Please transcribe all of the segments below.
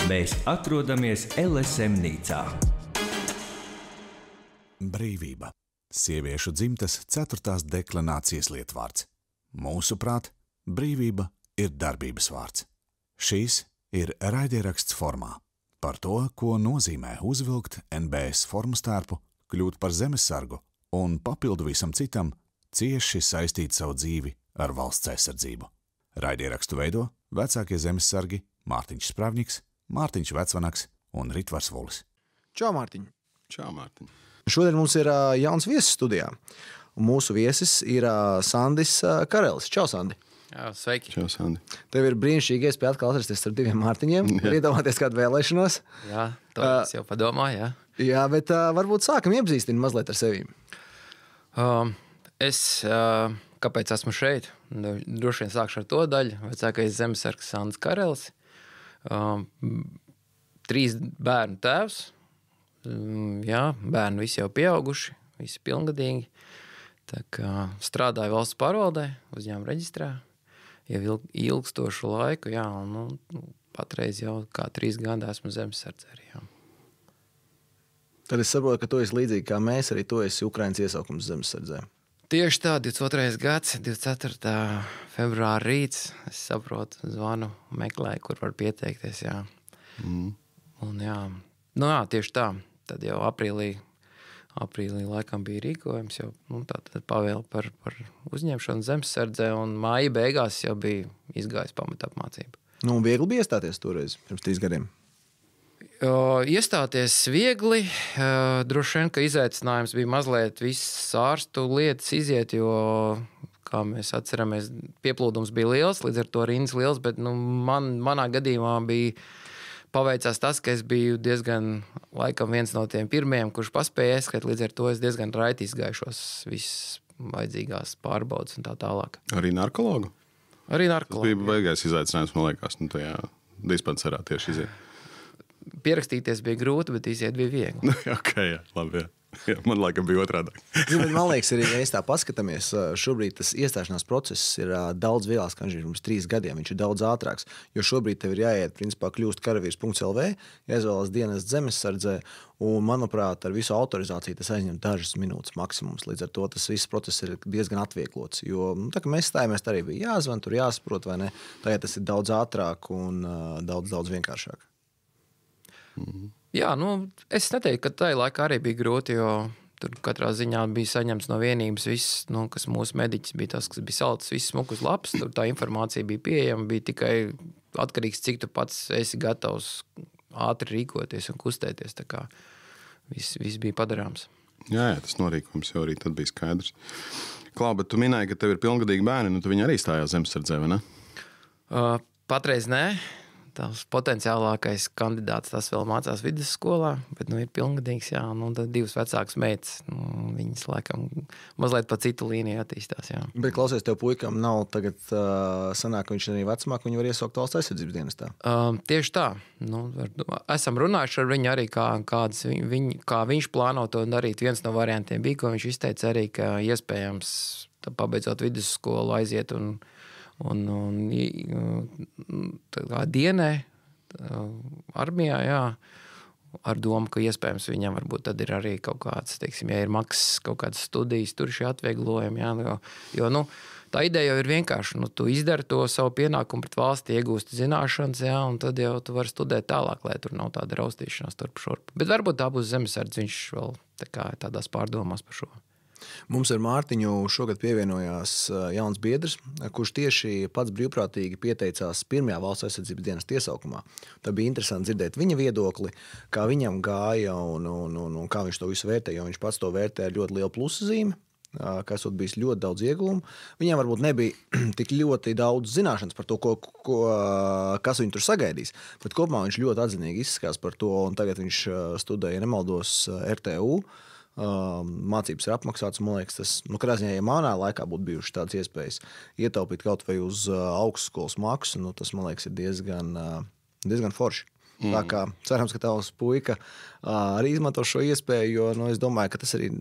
Mēs atrodamies LSM Nīcā. Brīvība. Sieviešu dzimtas 4. deklinācijas lietvārds. Mūsuprāt, brīvība ir darbības vārds. Šīs ir raidieraksts formā par to, ko nozīmē uzvilkt NBS formas tērpu, kļūt par zemesargu un papildu visam citam cieši saistīt savu dzīvi ar valsts aizsardzību. Raidierakstu veido vecākie zemesargi Mārtiņš Sprāvņiks, Mārtiņš Vecvanaks un Ritvars Vulis. Čau, Mārtiņ! Čau, Mārtiņ! Šodien mums ir jauns viesis studijā. Un mūsu viesis ir Sandis Karelis. Čau, Sandi! Jā, sveiki! Čau, Sandi! Tev ir brīnišķīgi iespēja atkal atrasties starp diviem Mārtiņiem, iedomāties kādu vēlēšanos. Jā, to es jau padomāju, jā. Jā, bet varbūt sākam iepazīstināt mazliet ar sevi. Kāpēc esmu šeit? Droši vien sākšu ar to daļu. Vecākais zemesargs Sandis Karelis. 3 bērnu tēvs. Jā, bērni visi jau pieauguši, visi pilngadīgi. Tā kā strādāju valsts pārvaldē, uzņēmuma reģistrā jau ilgstošu laiku, jā, un patreiz jau kā 3 gadi esmu zemesardze arī, jā. Tad es saprotu, ka tu esi līdzīgi kā mēs, arī tu esi Ukrainas iesaukums zemesardzē. Tieši tā, 22. gads, 24. februāra rīts, es saprotu, zvanu, meklēju, kur var pieteikties, jā. Un jā, tieši tā. Tad jau aprīlī laikam bija rīkojums, jau tātad pavēle par uzņemšanu zemesardzē, un māja beigās jau bija izgājis pamatapmācību. Viegli bija iestāties toreiz, pirms 3 gadiem? Iestāties viegli, droši vien, ka izaicinājums bija mazliet visas ārstu lietas iziet, jo, kā mēs atceramies, pieplūdums bija liels, līdz ar to rindas liels, bet manā gadījumā bija paveicās tas, ka es biju diezgan laikam viens no tiem pirmiem, kurš paspēja ieskatīt, līdz ar to es diezgan raiti izgājušos visas vajadzīgās pārbaudas un tā tālāk. Arī narkologu? Arī narkologu. Tas bija baigais izaicinājums, man liekas, tajā dispanserā tieši iziet. Pierakstīties bija grūti, bet iziet bija viegli. Ok, jā, labi, jā. Jā, man laikam bija otrādāk. Man liekas, arī, ja mēs tā paskatāmies, šobrīd tas iestāšanās process ir daudz vieglāks, kā viņš ir pirms 3 gadiem. Viņš ir daudz ātrāks, jo šobrīd tev ir jāiet, principā, kļūst karavīrs.lv, jāizvēlas dienas zemesardzē, un, manuprāt, ar visu autorizāciju tas aizņem dažas minūtes maksimums. Līdz ar to tas viss process ir diezgan atvieglots, jo, tā kā mēs stājāmies, tā arī bija jāzvan, tur jāsaprot, vai ne, tagad tas ir daudz ātrāk un daudz vienkāršāk. Jā, es neteiktu, ka tajā laikā arī bija grūti, jo tur katrā ziņā bija saņemts no vienības viss, kas mūsu mediķis bija tas, kas bija salicis viss smuk uz lapas, tur tā informācija bija pieejama, bija tikai atkarīgs, cik tu pats esi gatavs ātri rīkoties un kustēties, tā kā viss bija padarāms. Jā, tas norīkojums jau arī tad bija skaidrs. Klau, bet tu minēji, ka tev ir pilngadīgi bērni, tu viņi arī stājās zemesardzē, vai ne? Patreiz nē. Tās potenciālākais kandidāts tas vēl mācās vidusskolā, bet ir pilngadīgs, jā, tad 2 vecākas meitas, viņas laikam mazliet pa citu līniju attīstās, jā. Bet klausies, tev puikam nav tagad sanāk, ka viņš arī vecumāk, viņu var iesaukt valsts aizsardzības dienestā? Tieši tā. Esam runājuši ar viņu arī, kā viņš plāno to darīt. Viens no variantiem bija, ko viņš izteica arī, ka iespējams pabeidzot vidusskolu aiziet un dienē armijā, jā, ar domu, ka iespējams viņam varbūt tad ir arī kaut kāds, teiksim, ja ir maksas kaut kādas studijas, tur šie atvieglojumi, jā, jo tā ideja jau ir vienkārši, tu izdari to savu pienākumu pret valsti, iegūsti zināšanas, jā, un tad jau tu vari studēt tālāk, lai tur nav tāda raustīšanās turp šurp. Bet varbūt tā būs zemesardze, viņš vēl tādās pārdomās par šo. Mums ar Mārtiņu šogad pievienojās jauns biedrs, kurš tieši pats brīvprātīgi pieteicās pirmajā valsts aizsardzības dienas iesaukumā. Tā bija interesanti dzirdēt viņa viedokli, kā viņam gāja un kā viņš to visu vērtē, jo viņš pats to vērtē ar ļoti lielu plusazīmi, ka esot bijis ļoti daudz ieguvumu. Viņam varbūt nebija tik ļoti daudz zināšanas par to, kas viņu tur sagaidīs, bet kopumā viņš ļoti atzinīgi izskās par to, un tagad viņš studēja, nemaldos, RTU. Mācības ir apmaksātas, man liekas, tas, kādā ziņā, ja manā laikā būtu bijušas tādas iespējas ietaupīt kaut vai uz augstskolas maksu, tas, man liekas, ir diezgan forši. Tā kā cerams, ka tavs puika arī izmanto šo iespēju, jo es domāju, ka tas arī,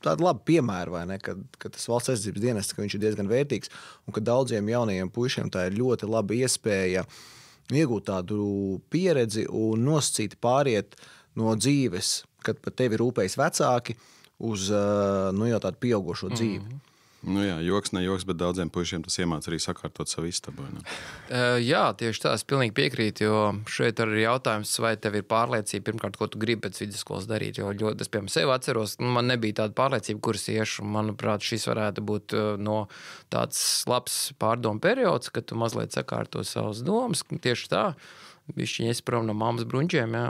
tāda laba piemēra, vai ne, ka tas valsts aizsardzības dienests, ka viņš ir diezgan vērtīgs un ka daudziem jaunajiem puišiem tā ir ļoti laba iespēja iegūt tādu pieredzi un nosacīt pāriet no dzīves, kad par tevi rūpējas vecāki, uz jau tādu pieaugušo dzīvi. Nu jā, joks, ne joks, bet daudziem puišiem tas iemāc arī sakārtot savu istabu. Jā, tieši tā, es pilnīgi piekrītu, jo šeit arī jautājums, vai tev ir pārliecība, pirmkārt, ko tu gribi pēc vidusskolas darīt, jo ļoti, es piemēram sevi atceros, man nebija tāda pārliecība, kuras iešu, manuprāt, šis varētu būt no tāds labs pārdomu periods, kad tu mazliet sakārto savas domas, tieši tā, bišķiņ es prom no mammas bruņķiem,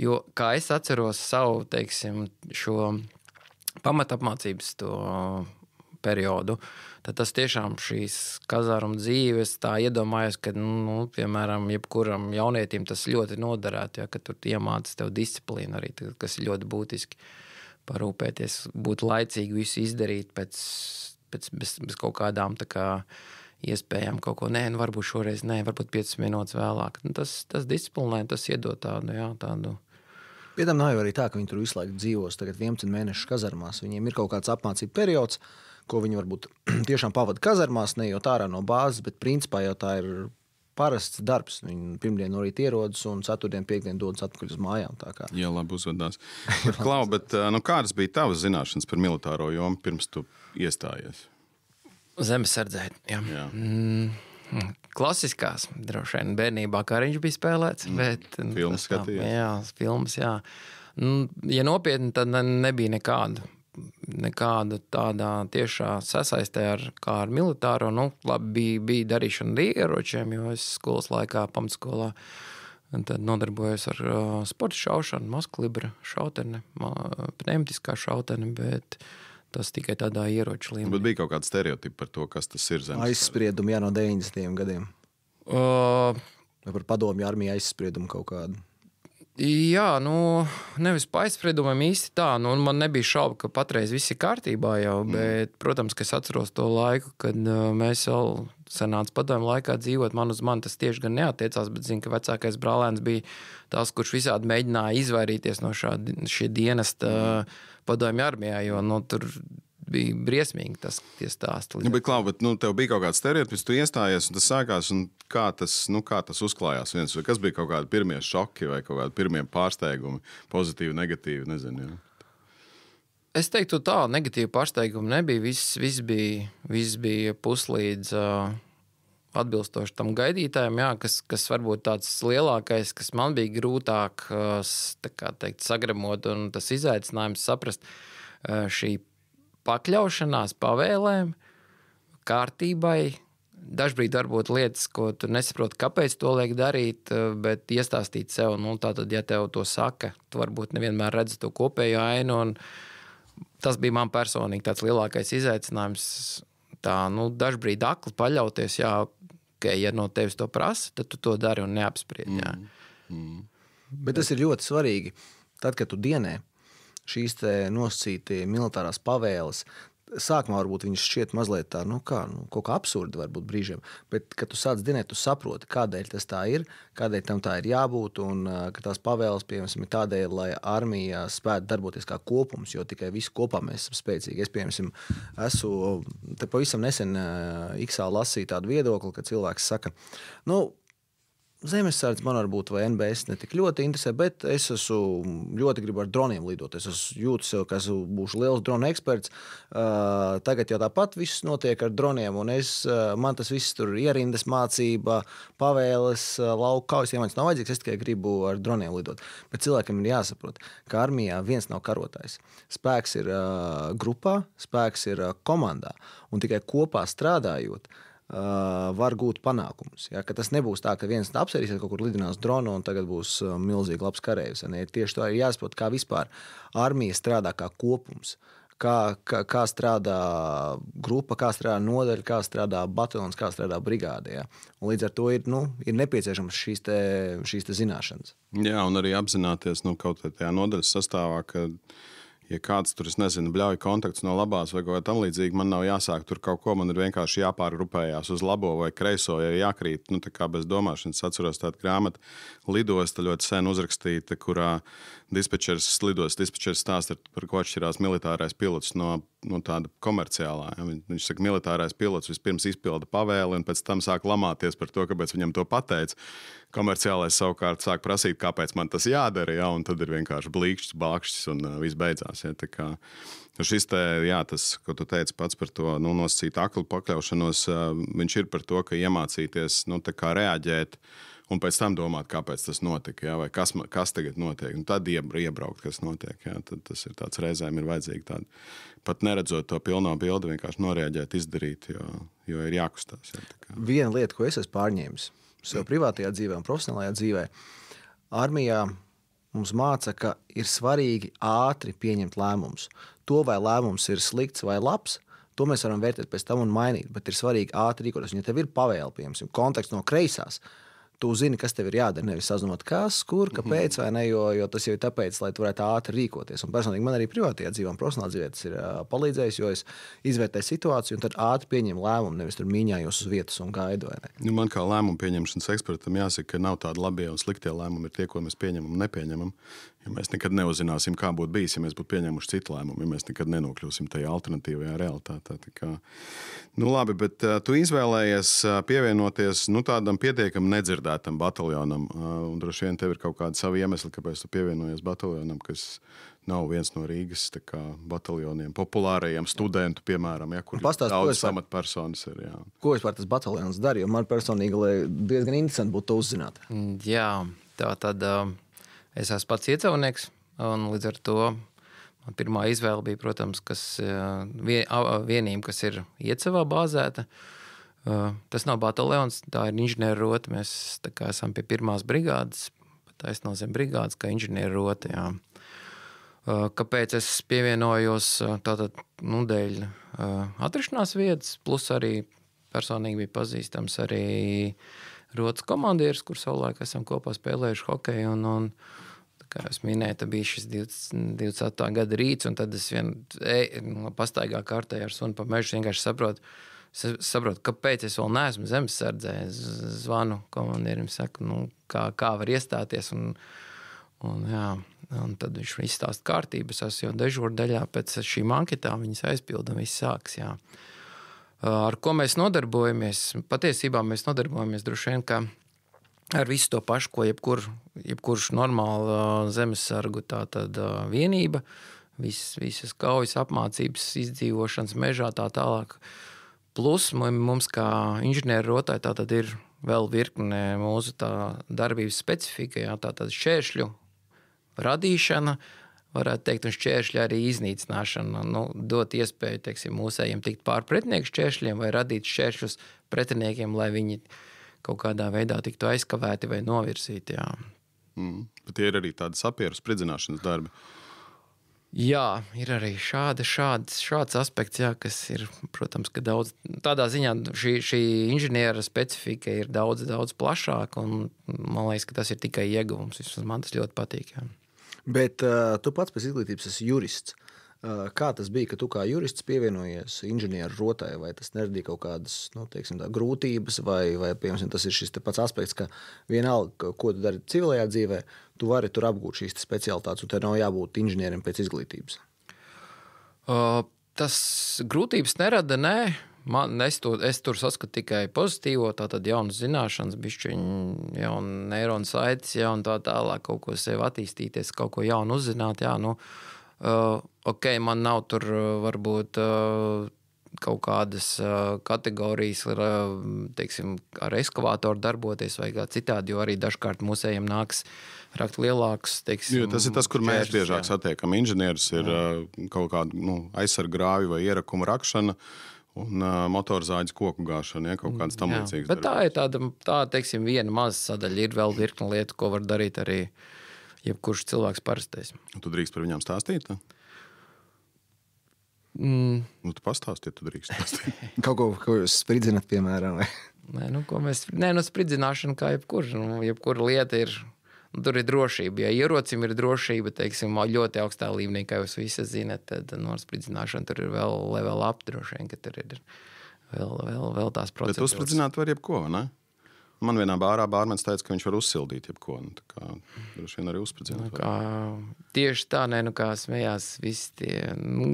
jo, kā es atceros savu, teiksim, šo pamatapmācības to periodu, tad tas tiešām šīs kazāruma dzīves tā iedomājos, ka, piemēram, jebkuram jaunietim tas ļoti noderētu, ka tur iemācas tev disciplīnu arī, kas ir ļoti būtiski parūpēties, būt laicīgi visu izdarīt bez kaut kādām tā kā iespējām kaut ko, varbūt šoreiz, varbūt 5 minūtes vēlāk. Tas disciplinē, tas iedod tādu. Pie tam nav jau arī tā, ka viņi tur visu laiku dzīvos tagad 11 mēnešus kazarmās. Viņiem ir kaut kāds apmācību periods, ko viņi varbūt tiešām pavada kazarmās, nejot ārā no bāzes, bet principā jau tā ir parasts darbs. Viņi pirmdien no rīta ierodas un ceturtdien, piekdien dodas atpakaļ uz mājām. Jā, labi uzvedās. Klau, bet kādas bija tavas zināšanas par militāro jomu pirms tu iestājies? Zemesardzē, jā. Klasiskās, droši vien bērnībā Kariņš bija spēlēts, bet filmas skatījās. Jā, filmas, jā. Ja nopietni, tad nebija nekāda tādā tiešā sasaistē ar militāro. Labi, bija darīšana ar ieročiem, jo es skolas laikā, pamatskolā, tad nodarbojos ar sporta šaušanu, maskalibra šauteni, pneumatiskā šauteni, bet tas tikai tādā ieroču līmenī. Bet bija kaut kāda stereotipa par to, kas tas ir zemesardzē? Aizspriedumi, no 90. gadiem. Vai par padomju armiju aizspriedumu kaut kādu? Jā, nevis pa aizspriedumiem īsti tā. Man nebija šauba, ka patreiz viss ir kārtībā jau, bet, protams, ka es atceros to laiku, kad mēs vēl senāts padomju laikā dzīvot. Uz mani tas tieši gan neatiecās, bet zinu, ka vecākais brālēns bija tas, kurš visādi mēģināja izvairīties no šī dienesta padomju armijā, jo tur bija briesmīgi tie stāsti. Bet, Klau, tev bija kaut kāds stereotips, tu iestājies un tas sākās, un kā tas uzklājās viens, vai kas bija kaut kādi pirmie šoki vai kaut kādi pirmie pārsteigumi, pozitīvi, negatīvi, nezinu. Jā. Es teiktu tā, negatīvi pārsteigumi nebija, viss bija puslīdz atbilstoši tam gaidītājiem, jā, kas varbūt tāds lielākais, kas man bija grūtāk tā kā teikt, sagremot un tas izaicinājums saprast šī pakļaušanās pavēlēm, kārtībai, dažbrīd varbūt lietas, ko tu nesaproti, kāpēc to liek darīt, bet iestāstīt sev, tātad, ja tev to saka, tu varbūt nevienmēr redzi to kopējo ainu, un tas bija man personīgi tāds lielākais izaicinājums, dažbrīd akli paļauties, jā, ja no tevis to prasa, tad tu to dari un neapspried, jā. Bet tas ir ļoti svarīgi, tad, kad tu dienē, šīs nosacītie militārās pavēles, sākumā varbūt viņas šķiet mazliet tā, kaut kā absurdi varbūt brīžiem, bet, kad tu sāc dienēt, tu saproti, kādēļ tas tā ir, kādēļ tam tā ir jābūt, un ka tās pavēles, piemēram, ir tādēļ, lai armija spētu darboties kā kopums, jo tikai visi kopā mēs esam spēcīgi. Es, piemēram, te pavisam nesen X-ā lasīju tādu viedokli, ka cilvēks saka, Zemesardze man varbūt vai NBS ne tik ļoti interesē, bet es ļoti gribu ar droniem lidot. Es jūtu sev, ka būšu liels drona eksperts. Tagad jau tāpat viss notiek ar droniem, un man tas viss tur ierindas mācība, pavēles, lauka kaujas iemaņas nav vajadzīgs, es tikai gribu ar droniem lidot. Bet cilvēkam ir jāsaprot, ka armijā viens nav karotājs. Spēks ir grupā, spēks ir komandā, un tikai kopā strādājot, var gūt panākumus. Ja? Ka tas nebūs tā, ka viens apsērīsies kaut kur lidinās dronu un tagad būs milzīgi labs kareivs. Ja? Tieši tā ir jāsaprot, kā vispār armija strādā kā kopums. Kā strādā grupa, kā strādā nodaļa, kā strādā bataljons, kā strādā brigāde. Ja? Un līdz ar to ir nepieciešams šīs te zināšanas. Jā, un arī apzināties kaut tajā nodaļas sastāvā, ka ja kāds tur, es nezinu, bļauj kontakts no labās vai kaut kā tam līdzīgi, man nav jāsāk tur kaut ko, man ir vienkārši jāpārgrupējās uz labo vai kreiso, ja jākrīt, tā kā bez domāšanas. Atceros tādu grāmatu Lidosta ļoti sen uzrakstīta, kurā dispečers stāsta, par ko atšķirās militārais pilots no tāda komerciālā. Ja? Viņš saka, militārais pilots vispirms izpilda pavēli un pēc tam sāk lamāties par to, kāpēc viņam to pateica. Komerciālais savukārt sāk prasīt, kāpēc man tas jādara, ja? Un tad ir vienkārši blīkšķis, bākšķis un viss beidzās. Ja? Tā kā šis tas, ko tu teici pats par to nosacītu aklu pakļaušanos, viņš ir par to, ka iemācīties tā kā reaģēt un pēc tam domāt, kāpēc tas notika, ja? Vai kas tagad notiek. Un tad iebraukt, kas notiek. Ja? Tad tas ir tāds reizēm ir vajadzīgi tādi. Pat neredzot to pilno bildi, vienkārši noreaģēt, izdarīt, jo ir jākustās. Ja? Viena lieta, ko es esmu pārņēmis sev privātajā dzīvē un profesionālajā dzīvē, armijā mums māca, ka ir svarīgi ātri pieņemt lēmumus. To, vai lēmums ir slikts vai labs, to mēs varam vērtēt pēc tam un mainīt, bet ir svarīgi ātri rīkoties. Ja tev ir pavēle, piemēram, konteksts no kreisās, tu zini, kas tev ir jādara, nevis sazinot, kas, kur, kāpēc, vai ne, jo tas jau ir tāpēc, lai tu varētu ātri rīkoties. Un personīgi man arī privātajā dzīvē un profesionālā dzīvē tas ir palīdzējis, jo es izvērtēju situāciju un tad ātri pieņemu lēmumu, nevis tur mīņājos uz vietas un gaidu, vai ne. Man kā lēmumu pieņemšanas ekspertam jāsaka, ka nav tādi labie un sliktie lēmumi, ir tie, ko mēs pieņemam un nepieņemam. Ja mēs nekad neuzzināsim, kā būtu bijis, ja mēs būtu pieņēmuši citu lēmumu, ja mēs nekad nenokļūsim tajā alternatīvajā realitātē. Tā kā, labi, bet tu izvēlējies pievienoties tādam pietiekam nedzirdētam bataljonam, un droši vien tev ir kaut kādi savi iemesli, kāpēc tu pievienojies bataljonam, kas nav viens no Rīgas bataljoniem, populārajiem studentu, piemēram, ja, kur daudz amatpersonas ir. Jā. Ko vispār tas bataljons dara? Jo man personīgi diezgan interesanti būtu to uzzināt. Jā, tā tad... Es esmu pats iecavnieks, un līdz ar to man pirmā izvēle bija, protams, vienība, kas ir iecavā bāzēta. Tas nav bataljons, tā ir inženieru rota. Mēs esam pie 1. brigādes, taisno zem brigādes, kā inženieru rota. Jā. Kāpēc es pievienojos tātad dēļ atrašanās vietas, plus arī personīgi bija pazīstams arī rotas komandieris, kur savulaik esam kopā spēlējuši hokeju, un kā es minēju, tad bija šis 28. gada rīts, un tad es pastaigā kārtēju ar sunu pa mežu, vienkārši saprotu, kāpēc es vēl neesmu zemesardzē. Es zvanu komandierim, saku, kā var iestāties, un tad viņš izstāsta kārtību, es esmu jau dežūra daļā, pēc šīm anketām viņas aizpilda, un viss sāks, jā. Ar ko mēs nodarbojamies? Patiesībā mēs nodarbojamies droši vien, ka ar visu to pašu, ko jebkurš normāla zemesargu tātad vienība, visas kaujas apmācības, izdzīvošanas mežā tā tālāk. Plus mums kā inženieru rotai tātad ir vēl virkne mūsu tā darbības specifika, jā, tātad šķēršļu radīšana, varētu teikt, un šķēršļi arī iznīcināšana, dot iespēju, teiksim, mūsējiem tikt pār pretinieku šķēršļiem vai radīt šķēršļus pretiniekiem, lai viņi kaut kādā veidā tiktu aizkavēti vai novirzīti. Jā. Bet tie ir arī tādi sapieru spridzināšanas darbi. Jā, ir arī šāds aspekts, jā, kas ir, protams, ka daudz, tādā ziņā šī inženiera specifika ir daudz plašāka, un man liekas, ka tas ir tikai ieguvums. Man tas ļoti patīk. Jā. Bet tu pats pēc izglītības esi jurists. Kā tas bija, ka tu kā jurists pievienojies inženieru rotai, vai tas neradīja kaut kādas, grūtības, vai piemēram, tas ir šis pats aspekts, ka vienalga, ko tu dari civilajā dzīvē, tu vari tur apgūt šīs specialitātes, un te nav jābūt inženierim pēc izglītības? Tas grūtības nerada, nē. Es tur saskatu tikai pozitīvo, tātad jaunas zināšanas, bišķiņ, jauna neironu saites, un tā tālāk kaut ko sev attīstīties, kaut ko jaunu uzzināt, jā, man nav tur varbūt kaut kādas kategorijas, teiksim, ar ekskavātoru darboties vai kā citādi, jo arī dažkārt mūsējiem nāks rakt lielāks, teiksim. Jo tas ir tas, kur mēs biežāk satiekam. Inženieris ir kaut kāda aizsargrāvi vai ierakuma rakšana un motorzāģis koku gāšana, ja, kaut kādas tam līdzīgas. Bet tā ir tā, teiksim, viena maza sadaļa. Ir vēl virkni lietu, ko var darīt arī jebkurš cilvēks parastais. Tu drīkst par viņām stāstīt? Tu pastāsti, ja tu drīkst stāstīt. Kaut ko jūs spridzināt, piemēram? Spridzināšana kā jebkura lieta ir, tur ir drošība. Ja ierocim ir drošība, teiksim, ļoti augstā līmenī, kā jūs visi zināt, tad spridzināšana tur ir vēl level up droši vien, ka tur ir vēl tās procedūras. Bet tu spridzināt var jebko, ne? Man vienā bārā bārmenis teica, ka viņš var uzsildīt jebko. Tā kā droši vien arī uzspridzināt. Tieši tā, kā smējās visi tie,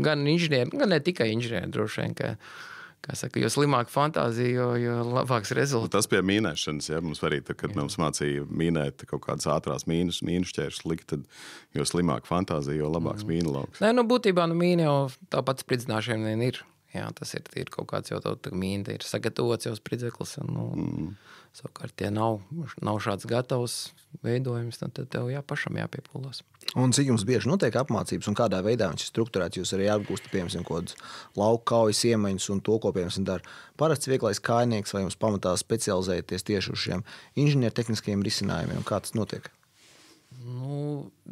gan inženieri, gan ne tikai inženieri, droši vien, kā saka, jo slimāka fantāzija, jo labāks rezultāts. Tas pie mīnēšanas, ja mums arī, tad, kad mums mācīja mīnēt kaut kādas ātrās mīnu šķēršus likt, tad jo slimāka fantāzija, jo labāks mīnu lauks. Nē, būtībā mīna jau tāpat spridzināšana vien ir. Jā, tas ir kaut kāds jau tā mīna, ir sagatavots jau spridzeklis. Savukārt, ja nav šāds gatavs veidojums, tad tev pašam jāpiepūlās. Un cik jums bieži notiek apmācības un kādā veidā viņš ir strukturēts? Jūs arī atgūstat, piemēram, kaut kādas lauku kaujas iemaņas un to, ko, piemēram, dara parasts vieglais kājnieks, vai jums pamatā specializēties tieši uz šiem inženiertehniskajiem risinājumiem? Kā tas notiek?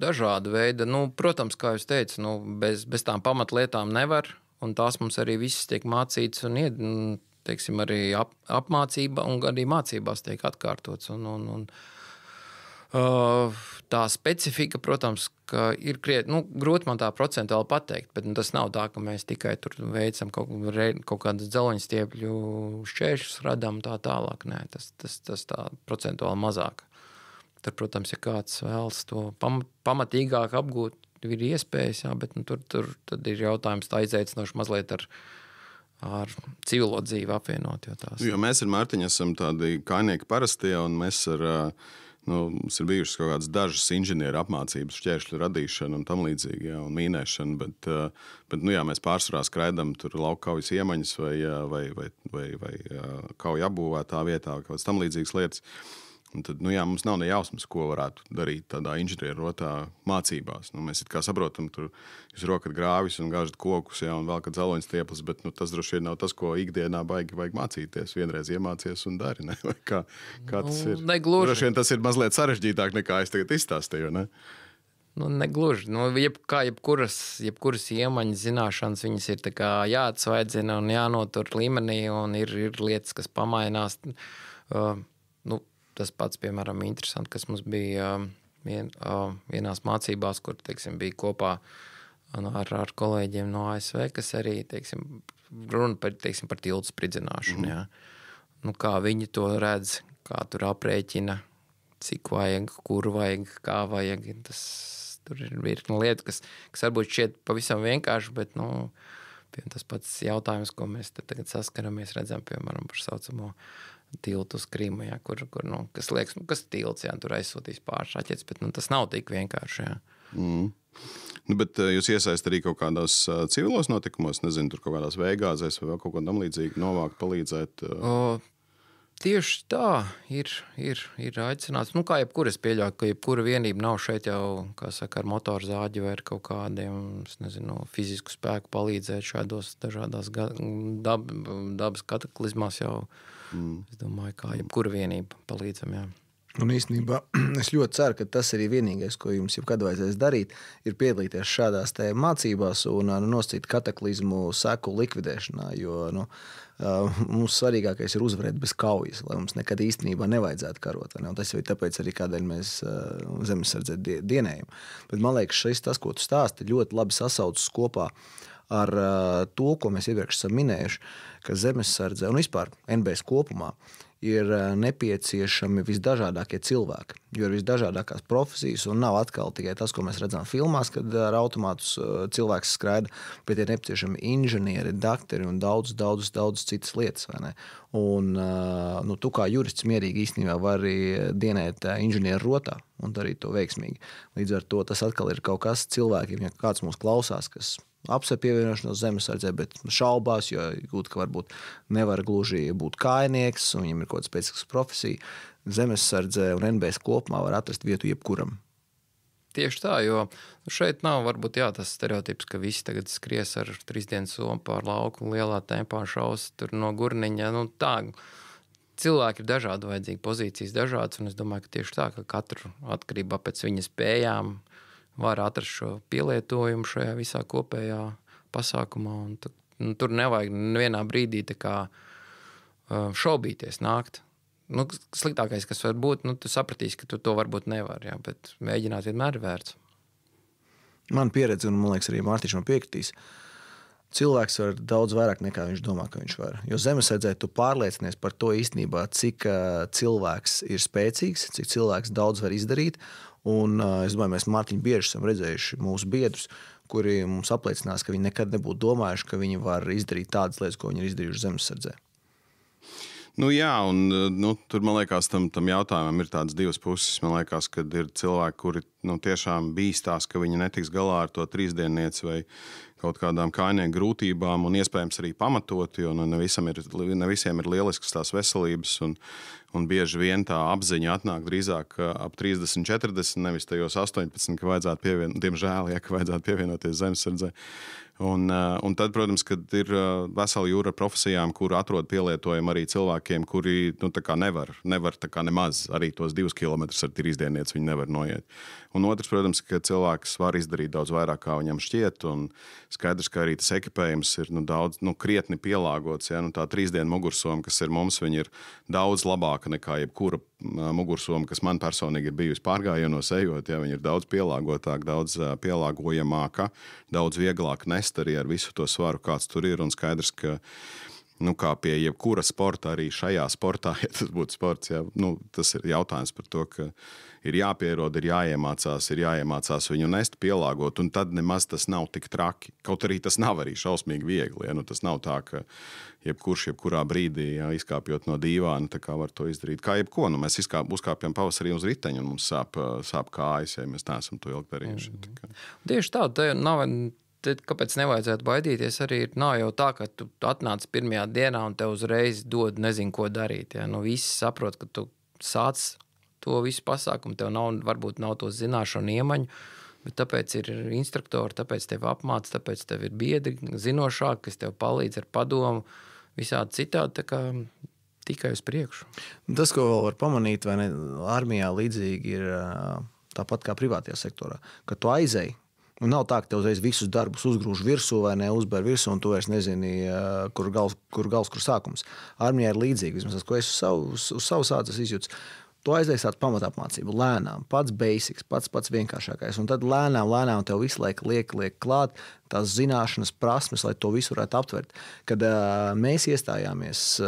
Dažāda veida. Protams, kā jūs teicu, bez tām pamatlietām nevar, un tās mums arī visas tiek mācītas un teiksim, arī apmācība un arī mācībās tiek atkārtots. Tā specifika, protams, ka ir grūti man tā procentuāli pateikt, bet tas nav tā, ka mēs tikai tur veicam kaut kādas dzeloņstiepļu šķēršļus radām tā tālāk. Nē, tas tā procentuāli mazāk. Tur, protams, ja kāds vēlas to pamatīgāk apgūt, ir iespējas, bet tur tad ir jautājums tā izaicinoši mazliet ar civilo dzīvi apvienot. Jo mēs ar Mārtiņu esam tādi kājnieki parastie, un mēs mums ir bijušas kaut kādas dažas inženieru apmācības, šķēršļu radīšana un tam līdzīgi, un mīnēšana, bet mēs pārsvarā skraidam tur lauku kaujas iemaņas vai kauju apbūvētā vietā, kaut kādas tam līdzīgas lietas. Un tad, mums nav ne jausmas, ko varētu darīt tādā inženieru rotā mācībās. Mēs it kā saprotam, tur jūs rokat grāvis un gāžat kokus, un vēl kad dzeloņstieples, bet tas droši vien nav tas, ko ikdienā vajag mācīties. Vienreiz iemācies un dari, ne? Vai kā tas ir? Negluži. Droši vien tas ir mazliet sarežģītāk, nekā es tagad izstāstīju, ne? Negluži. Jebkuras iemaņas zināšanas, viņas ir tā kā jāatsvaidzina un jānotur līmenī, un ir lietas, kas pamainās. Tas pats, piemēram, interesanti, kas mums bija vienās mācībās, kur, teiksim, bija kopā ar kolēģiem no ASV, kas arī, teiksim, runa par tiltu spridzināšanu. Jā. Kā viņi to redz, kā tur aprēķina, cik vajag, kur vajag, kā vajag. Tur ir virkni lieta, kas varbūt šķiet pavisam vienkārši, bet, tas pats jautājums, ko mēs tagad saskaramies, redzam, piemēram, par saucamo tiltu uz Krimu, kur kas liekas, kas tilts, tur aizsūtīs pāris raķetes, bet tas nav tik vienkārši. Bet jūs iesaist arī kaut kādos civilos notikumos, nezinu, tur kaut kādās veigāzēs vai vēl kaut ko tam līdzīgi novākt, palīdzēt? Tieši tā ir aicināts. Kā jebkuras pieļauju, ka jebkura vienība nav šeit jau, kā saka, ar motorzāģi vai ar kaut kādiem, fizisku spēku palīdzēt šādos dažādās dabas kataklizmās jau. Es domāju, kā jebkura vienība palīdzam, jā. Un īstenībā es ļoti ceru, ka tas arī vienīgais, ko jums jebkad vajadzēs darīt, ir piedalīties šādās te mācībās un nosacīt kataklizmu seku likvidēšanā, jo mums svarīgākais ir uzvarēt bez kaujas, lai mums nekad īstenībā nevajadzētu karot. Un tas jau ir tāpēc arī, kādēļ mēs zemesardzē dienējam. Bet man liekas, tas, ko tu stāsti, ļoti labi sasaucas kopā ar to, ko mēs iepriekš esam minējuši, ka zemesardze un vispār NBS kopumā ir nepieciešami visdažādākie cilvēki, jo ir visdažādākās profesijas un nav atkal tikai tas, ko mēs redzam filmās, kad ar automātus cilvēks skraida, bet ir nepieciešami inženieri, daktori un daudz citas lietas, vai ne? Un tu kā jurists mierīgi īstenībā vari dienēt inženieru rotā un darīt to veiksmīgi. Līdz ar to tas atkal ir kaut kas cilvēkiem, ja kāds mūs klausās, kas apsver pievienošanos zemesardzē, bet šaubās, jo gūt, ka varbūt nevar gluži būt kājnieks, un viņam ir kaut kāda specifiska profesija. Zemesardzē un NBS kopumā var atrast vietu jebkuram. Tieši tā, jo šeit nav varbūt tas stereotips, ka visi tagad skries ar 3 dienas somu pār lauku, lielā tempā šaus tur no gurniņa. Tā, cilvēki ir dažādi vajadzīgi, pozīcijas dažādas, un es domāju, ka tieši tā, ka katru atkarībā pēc viņa spējām var atrast šo pielietojumu šajā visā kopējā pasākumā. Un tur nevajag nevienā brīdī tā kā šaubīties nākt. Sliktākais, kas var būt, tu sapratīsi, ka tu to varbūt nevar, bet mēģināt vienmēr ir vērts. Man pieredze, un man liekas arī Mārtiņš man piekritīs, cilvēks var daudz vairāk nekā viņš domā, ka viņš var. Jo zemesardzē tu pārliecinies par to īstenībā, cik cilvēks ir spēcīgs, cik cilvēks daudz var izdarīt. Un es domāju, mēs Mārtiņu bieži esam redzējuši mūsu biedrus, kuri mums apliecinās, ka viņi nekad nebūtu domājuši, ka viņi var izdarīt tādas lietas, ko viņi ir izdarījuši zemesardzē. Jā, un tur, man liekas, tam jautājumam ir tādas divas puses. Man liekas, ka ir cilvēki, kuri tiešām bīstās, ka viņi netiks galā ar to trīsdiennieci vai kaut kādām kājnieku grūtībām, un iespējams arī pamatot, jo ne visiem ir lielisks tās veselības, un bieži vien tā apziņa atnāk drīzāk ap 30, 40, nevis tajos 18, ka vajadzētu vajadzētu pievienoties zemesardzē. Un tad, protams, kad ir vesela jūra ar profesijām, kur atrod pielietojumu arī cilvēkiem, kuri nevar tā kā nemaz arī tos 2 kilometrus ar trīsdiennieci viņi nevar noiet. Un otrs, protams, ka cilvēks var izdarīt daudz vairāk, kā viņam šķiet, un skaidrs, ka arī tas ekipējums ir daudz, krietni pielāgots. Ja? Tā trīsdienu mugursoma, kas ir mums, viņi ir daudz labāka nekā jebkura mugursoma, kas man personīgi ir bijusi pārgājienos ejot. Ja? Viņi ir daudz pielāgotāka, daudz pielāgojamāka, daudz vieglāk nest arī ar visu to svaru, kāds tur ir, un skaidrs, ka kā pie jebkura sporta, arī šajā sportā, ja tas būtu sports, ja, tas ir jautājums par to, ka ir jāpierod, ir jāiemācās viņu nest, pielāgot, un tad nemaz tas nav tik traki. Kaut arī tas nav arī šausmīgi viegli. Ja? Tas nav tā, ka jebkurā brīdī, ja, izkāpjot no dīvāna, tā kā var to izdarīt. Kā jebko, mēs uzkāpjam pavasarī uz riteņu, un mums sāp kājas, ja mēs neesam to ilgi darījuši. Tieši tā, tā nav... Tad, kāpēc nevajadzētu baidīties, arī nav jau tā, ka tu atnāc pirmajā dienā un tev uzreiz dod nezinu, ko darīt. Ja? Visi saprot, ka tu sāc to visu pasākumu, tev varbūt nav to zināšanu iemaņu, bet tāpēc ir instruktori, tāpēc tev apmāc, tāpēc tev ir biedri zinošāki, kas tev palīdz ar padomu, visādi citādi, tā kā tikai uz priekšu. Tas, ko vēl var pamanīt, vai ne, armijā līdzīgi ir tāpat kā privātajā sektorā, ka tu aizēji. Un nav tā, ka tev uzreiz visus darbus uzgrūž virsū vai ne, uzber virsū, un tu vairs nezini, kur gals, kur sākums. Armijā ir līdzīgi, vismaz tas, ko es uz savu sācis izjūts. Tu aizies tāds pamatapmācību, lēnām, pats basics, pats vienkāršākais. Un tad lēnām tev visu laiku liek klāt tās zināšanas, prasmes, lai to visu varētu aptvert. Kad mēs iestājāmies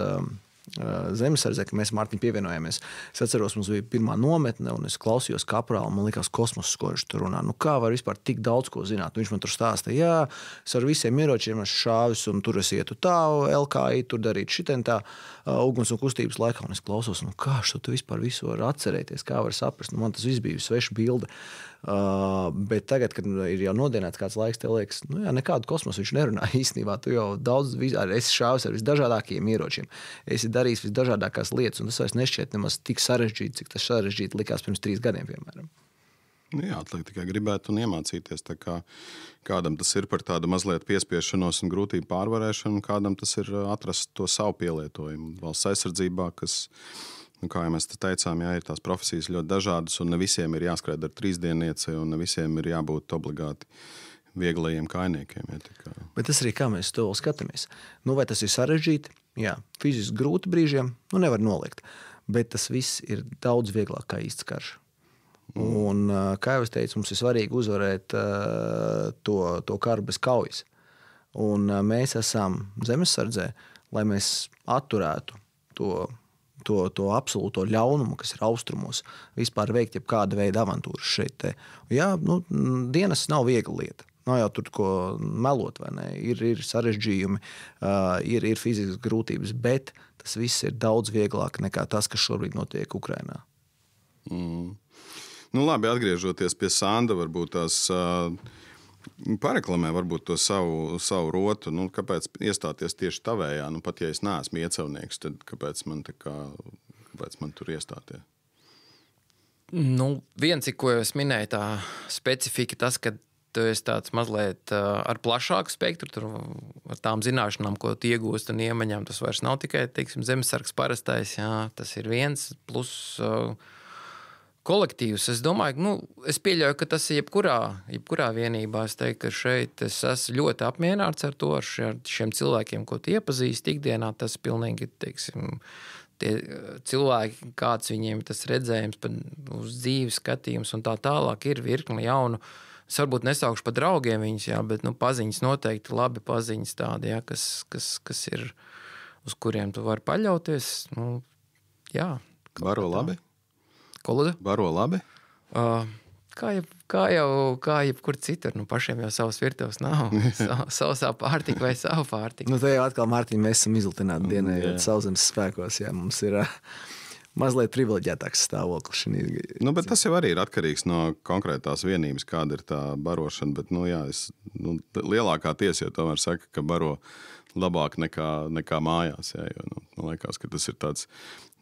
zemesardzē, ka mēs Mārtiņu pievienojāmies. Es atceros, mums bija pirmā nometne, un es klausījos kaprālu, man likās kosmoss, ko viņš tur runā. Kā var vispār tik daudz ko zināt? Viņš man tur stāsta, jā, es ar visiem ieročiem esmu šāvis, un tur es ietu tā, LKI, tur darīt šitien tā, uguns un kustības laikā, un es klausos, kā tu vispār visu var atcerēties, kā var saprast. Man tas viss bija sveša bilde. Bet tagad, kad ir jau nodienāts kāds laiks, tev liekas, nekādu kosmosu viņš nerunā īstenībā. Tu jau daudz, esi šāvis ar visdažādākajiem ieročiem. Esi darījis visdažādākās lietas, un tas vairs nešķiet nemaz tik sarežģīti, cik tas sarežģīti likās pirms 3 gadiem, piemēram. Jā, atliek tikai gribēt un iemācīties. Tā kā kādam tas ir par tādu mazliet piespiešanos un grūtību pārvarēšanu, kādam tas ir atrast to savu pielietojumu. Valsts aizsardzībā, kas... Kā jau mēs teicām, jā, ir tās profesijas ļoti dažādas, un ne visiem ir jāskrēd ar trīsdiennieci, un ne visiem ir jābūt obligāti vieglajiem kājniekiem. Jā, Bet tas arī kā mēs to vēl skatāmies. Vai tas ir sarežģīti? Jā, fiziski grūti brīžiem, nevar noliegt. Bet tas viss ir daudz vieglāk kā īsts karš. Un, kā jau es teicu, mums ir svarīgi uzvarēt to karu bez kaujas. Un mēs esam zemesardzē, lai mēs atturētu to absolūto ļaunumu, kas ir austrumos, vispār veikt jebkāda veida avantūras šeit. Jā, dienas nav viegla lieta. Nav jau tur ko melot, vai ne? Ir sarežģījumi, ir fiziskas grūtības, bet tas viss ir daudz vieglāk nekā tas, kas šobrīd notiek Ukrainā. Labi, atgriežoties pie Sanda, varbūt tās... Pareklamē varbūt to savu rotu, kāpēc iestāties tieši tavējā, pat ja es neesmu iecavnieks, tad kāpēc man tur iestāties? Viens, ko es minēju, tā specifika tas, ka tu esi tāds mazliet ar plašāku spektru, tur ar tām zināšanām, ko tu iegūst un iemaņām, tas vairs nav tikai, zemesargs parastais, jā, tas ir viens, plus... kolektīvs. Es domāju, es pieļauju, ka tas ir jebkurā vienībā. Es teiktu, ka šeit es esmu ļoti apmierināts ar to, ar šiem cilvēkiem, ko tu iepazīsti ikdienā. Tas pilnīgi, tie cilvēki, kāds viņiem tas redzējums uz dzīves skatījums un tā tālāk ir virkni jaunu Es varbūt nesaukšu par draugiem viņus, jā, bet paziņas noteikti labi paziņas tādi, jā, kas ir, uz kuriem tu vari paļauties. Jā. Baro labi? Ko lūdzu? Baro labi? Kā jebkur citur, pašiem jau savas virtuves nav. Sausā pārtika vai savu pārtika. Te jau atkal, Mārtiņ, mēs esam izlutināti dienējot sauszemes spēkos. Jā, mums ir mazliet privileģētāks stāvoklis. Bet tas jau arī ir atkarīgs no konkrētās vienības, kāda ir tā barošana. Bet, lielākā tiesa jau tomēr saka, ka baro labāk nekā mājās. Jā, jo, man liekas, ka tas ir tāds,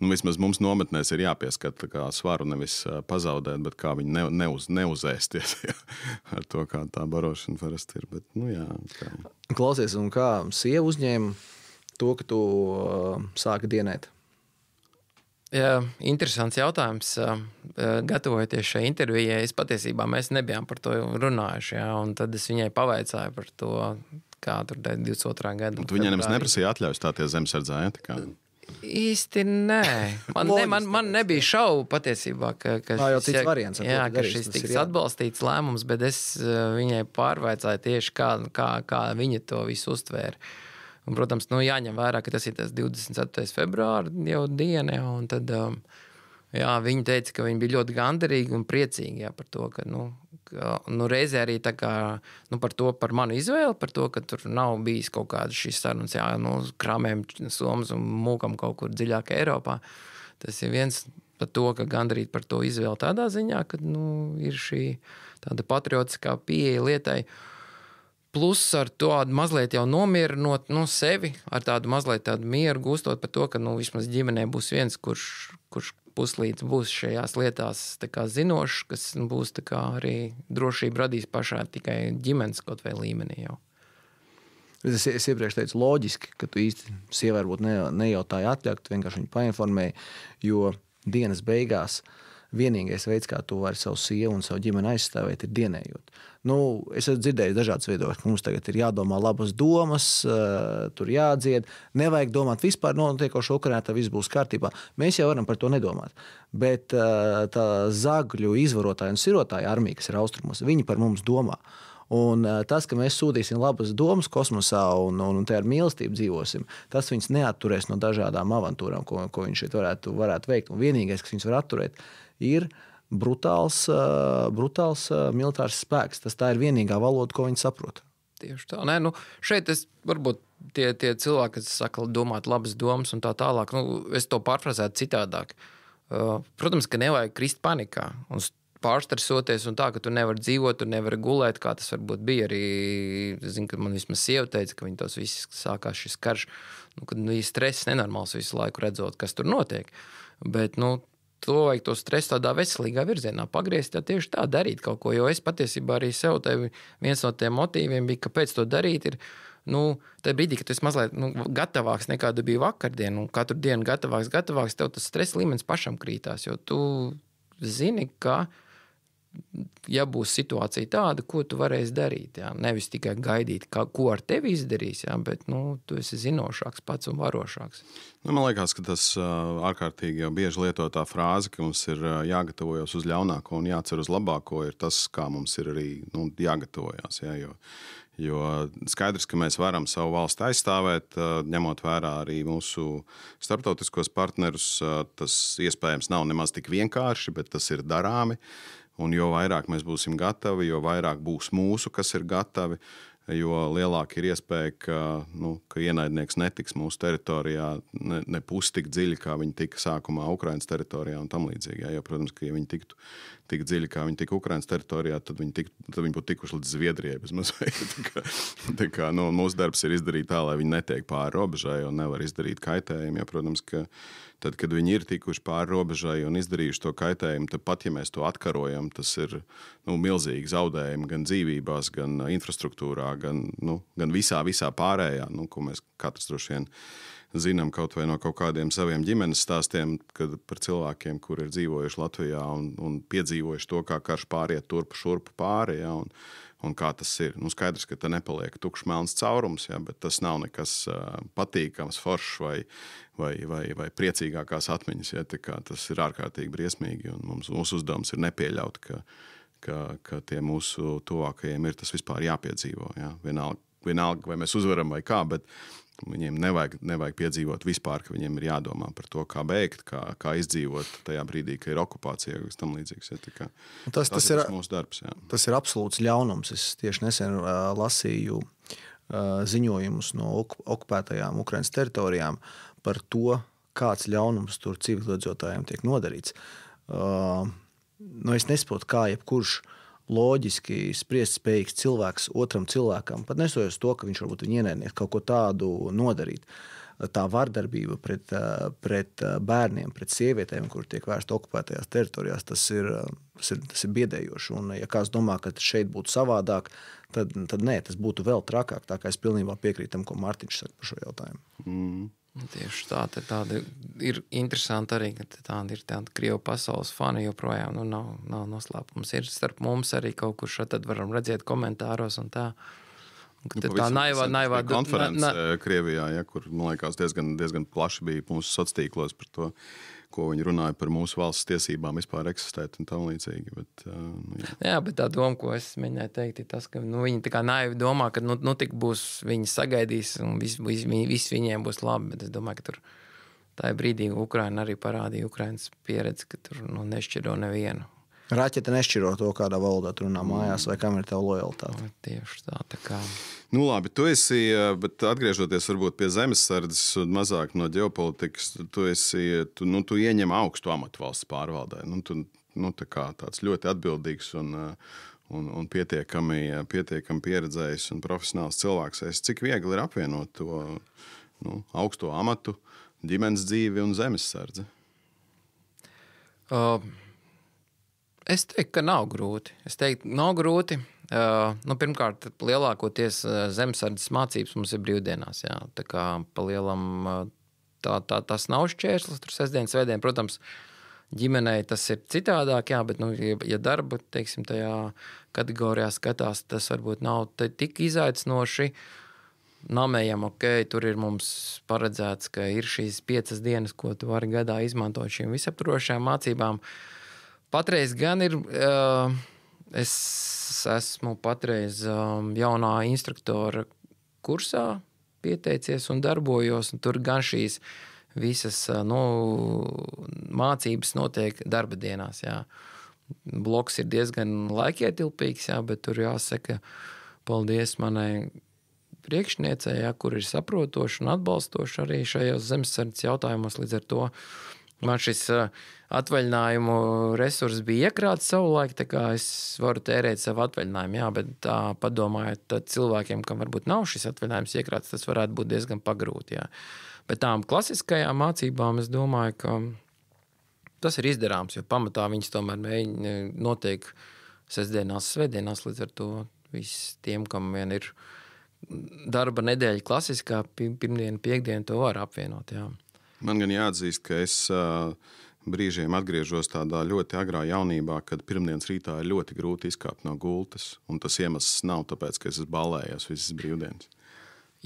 vismaz mums nometnēs ir jāpieskata kā svaru nevis pazaudēt, bet kā viņi neuzēsties ar to, kā tā barošana parasti ir. Bet, jā, kā. Klausies, un kā sieva uzņēma to, ka tu sāki dienēt? Jā, interesants jautājums. Gatavojoties šai intervijai, patiesībā mēs nebijām par to runājuši. Jā, un tad es viņai pavaicāju par to, kā tur 22. gada. Viņai nemaz neprasīja atļauju stāties zemesardzē, ja? Tā kā... Īsti nē. Man nebija šaubu patiesībā, ka šis tiks atbalstīts lēmums, bet es viņai pārvaicāju tieši, kā viņa to visu uztvēra. Un, protams, jāņem vērā, ka tas ir tas 24. februāra jau diena, un tad viņa teica, ka viņa bija ļoti gandarīga un priecīga par to, ka reizē arī tā kā, par manu izvēli, par to, ka tur nav bijis kaut kādas šīs sarunas, krāmēm somas un mūkam kaut kur dziļāk Eiropā. Tas ir viens par to, ka gandarīt par to izvēli tādā ziņā, ka ir šī tāda patriotiskā pieeja lietai. Plus ar to mazliet jau nomierinot sevi, ar tādu mazliet tādu mieru gūstot par to, ka vismaz ģimenē būs viens, kurš puslīdz būs šajās lietās tā kā zinošs, kas būs tā kā arī drošība radīs pašā tikai ģimenes kaut vai līmenī jau. Es iepriekš teicu loģiski, ka tu īsti sievai varbūt nejautāji atļauju, tu vienkārši viņu painformēji, jo dienas beigās vienīgais veids, kā tu vari savu sievu un savu ģimeni aizstāvēt, ir dienējot. Es esmu dzirdējis dažādas viedokļas, ka mums tagad ir jādomā labas domas, tur jādzied, nevajag domāt vispār notiekošo Ukrainā, tad viss būs kārtībā. Mēs jau varam par to nedomāt. Bet tā zagļu izvarotāja un sirotāja armija, kas ir austrumos, viņi par mums domā. Un tas, ka mēs sūtīsim labas domas kosmosā un te ar mīlestību dzīvosim, tas viņus neatturēs no dažādām avantūrām, ko viņš šeit varētu veikt. Un vienīgais, kas viņus var atturēt, ir brutāls militārs spēks. Tā ir vienīgā valoda, ko viņi saprot. Tieši tā. Šeit varbūt tie cilvēki, kas saka domāt labas domas un tā tālāk, es to pārfrazētu citādāk. Protams, ka nevajag krist panikā un pārstresoties un tā, ka tu nevari dzīvot, tu nevari gulēt, kā tas varbūt bija arī, zinu, ka man vismaz sieva teica, ka viņi tos viss sākās šis karš, kad ir stress nenormāls visu laiku redzot, kas tur notiek. Bet, to vajag to stresu tādā veselīgā virzienā pagriezt, tieši tā darīt kaut ko, jo es patiesībā arī sev viens no tiem motīviem bija, kāpēc to darīt ir, tajā brīdī, kad tu esi mazliet gatavāks nekā tu biji vakardien, un katru dienu gatavāks, tev tas stresa līmenis pašam krītās, jo tu zini, ka ja būs situācija tāda, ko tu varēsi darīt, jā? Nevis tikai gaidīt, ko ar tevi izdarīs, jā? Bet tu esi zinošāks pats un varošāks. Man liekas, ka tas ārkārtīgi jau bieži lietotā frāze, ka mums ir jāgatavojas uz ļaunāko un jācer uz labāko, ir tas, kā mums ir arī jāgatavojas. Jā? Jo skaidrs, ka mēs varam savu valsti aizstāvēt, ņemot vērā arī mūsu starptautiskos partnerus, tas iespējams nav nemaz tik vienkārši, bet tas ir darāmi. Un jo vairāk mēs būsim gatavi, jo vairāk būs mūsu, kas ir gatavi, jo lielāka ir iespēja, ka ienaidnieks netiks mūsu teritorijā ne pusi tik dziļi, kā viņi tika sākumā Ukrainas teritorijā un tam līdzīgi. Jo, protams, ka ja viņi tiktu tik dziļi, kā viņi tika Ukrainas teritorijā, tad viņi būtu tikuši līdz Zviedrijai bez mazliet. Mūsu darbs ir izdarīt tā, lai viņi netiek pāri robežai un nevar izdarīt kaitējumu. Jo, protams, ka tad, kad viņi ir tikuši pāri robežai un izdarījuši to kaitējumu, tad pat, ja mēs to atkarojam, tas ir milzīgi zaudējumi gan dzīvībās, gan infrastruktūrā, gan visā pārējā, ko mēs katrs droši vien zinām kaut vai no kaut kādiem saviem ģimenes stāstiem, kad par cilvēkiem, kuri ir dzīvojuši Latvijā un piedzīvojuši to, kā karš pāriet turpu šurpu pāri, ja, un kā tas ir. Skaidrs, ka te nepaliek tukšs melns caurums, ja, bet tas nav nekas patīkams, foršs vai priecīgākās atmiņas. Ja, tas ir ārkārtīgi briesmīgi, un mūsu uzdevums ir nepieļaut, ka tie mūsu tuvākajiem ir tas vispār jāpiedzīvo. Jā. Vienalga, vai mēs uzvaram vai kā, bet viņiem nevajag piedzīvot vispār, ka viņiem ir jādomā par to, kā bēgt, kā izdzīvot tajā brīdī, ka ir okupācija vai tam līdzīgs. Ja, tas ir mūsu darbs. Jā. Tas ir absolūts ļaunums. Es tieši nesen lasīju ziņojumus no okupētajām Ukrainas teritorijām par to, kāds ļaunums tur civiliedzīvotājiem tiek nodarīts. Es nesaprotu, kā jebkurš loģiski spriest spējīgs cilvēks otram cilvēkam, pat nesoties to, ka viņš varbūt viņa ienaidnieks kaut ko tādu nodarīt. Tā vardarbība pret bērniem, pret sievietēm, kur tiek vērsta okupētajās teritorijās, tas ir biedējoši. Un ja kāds domā, ka šeit būtu savādāk, tad nē, tas būtu vēl trakāk. Tā kā es pilnībā piekrītu tam, ko Mārtiņš saka par šo jautājumu. Tieši tāda ir interesanti arī, ka tāda ir tāda Krievu pasaules fani joprojām, nav noslēpums. Ir starp mums arī kaut kur tad varam redzēt komentāros un tā. Tā naivā konference Krievijā, ja, kur, man liekas, diezgan plaši bija mūsu sociālos par to, ko viņi runāja par mūsu valsts tiesībām vispār eksistēt un tam līdzīgi. Bet, jā, bet tā doma, ko es mēģināju teikt, ir tas, ka viņi tā kā naivi domā, ka tik būs, viņi sagaidīs un viss viņiem būs labi, bet es domāju, ka tur tā brīdī Ukraina arī parādīja Ukrainas pieredzi, ka tur nešķiro nevienu. Raķete nešķiro to, kādā valodā tu runā mājās, vai kam ir tava lojalitāte. Tieši tā kā. Labi, tu esi, bet atgriežoties varbūt pie zemesardzes un mazāk no ģeopolitikas, tu ieņem augstu amatu valsts pārvaldē. Tā kā tāds ļoti atbildīgs un pietiekami pieredzējis un profesionāls cilvēks. Cik viegli ir apvienot to augsto amatu, ģimenes dzīvi un zemesardzi? Es teiktu, ka nav grūti. Pirmkārt, lielākoties zemesardzes mācības mums ir brīvdienās. Jā. Tā kā pa lielam tas nav šķērslis. Tur sestdien, svētdien, protams, ģimenei tas ir citādāk, jā, bet ja darba, teiksim, tajā kategorijā skatās, tas varbūt nav tik izaicinoši. Namējam, tur ir mums paredzēts, ka ir šīs 5 dienas, ko tu vari gadā izmantot šīm visaptvarošajām mācībām. Patreiz gan ir, es esmu patreiz jaunā instruktora kursā pieteicies un darbojos, un tur gan šīs visas mācības notiek darba dienās. Jā. Bloks ir diezgan laikietilpīgs, jā, bet tur jāsaka paldies manai priekšniecei, jā, kur ir saprotoši un atbalstoši arī šajos zemesardzes jautājumos. Līdz ar to man šis atvaļinājumu resurss bija iekrāts savulaik, tā kā es varu tērēt savu atvaļinājumu, jā, bet tā padomājot, tad cilvēkiem, kam varbūt nav šis atvaļinājums iekrāts, tas varētu būt diezgan pagrūti, jā. Bet tām klasiskajām mācībām es domāju, ka tas ir izdarāms, jo pamatā viņas tomēr notiek sestdienās, svētdienās, līdz ar to viss tiem, kam vien ir darba nedēļa klasiskā, pirmdiena, piekdiena, to var apvienot, jā. Man gan jāatzīst, ka es brīžiem atgriežos tādā ļoti agrā jaunībā, kad pirmdienas rītā ir ļoti grūti izkāpt no gultas, un tas iemesls nav tāpēc, ka es esmu ballējies visas brīvdienas.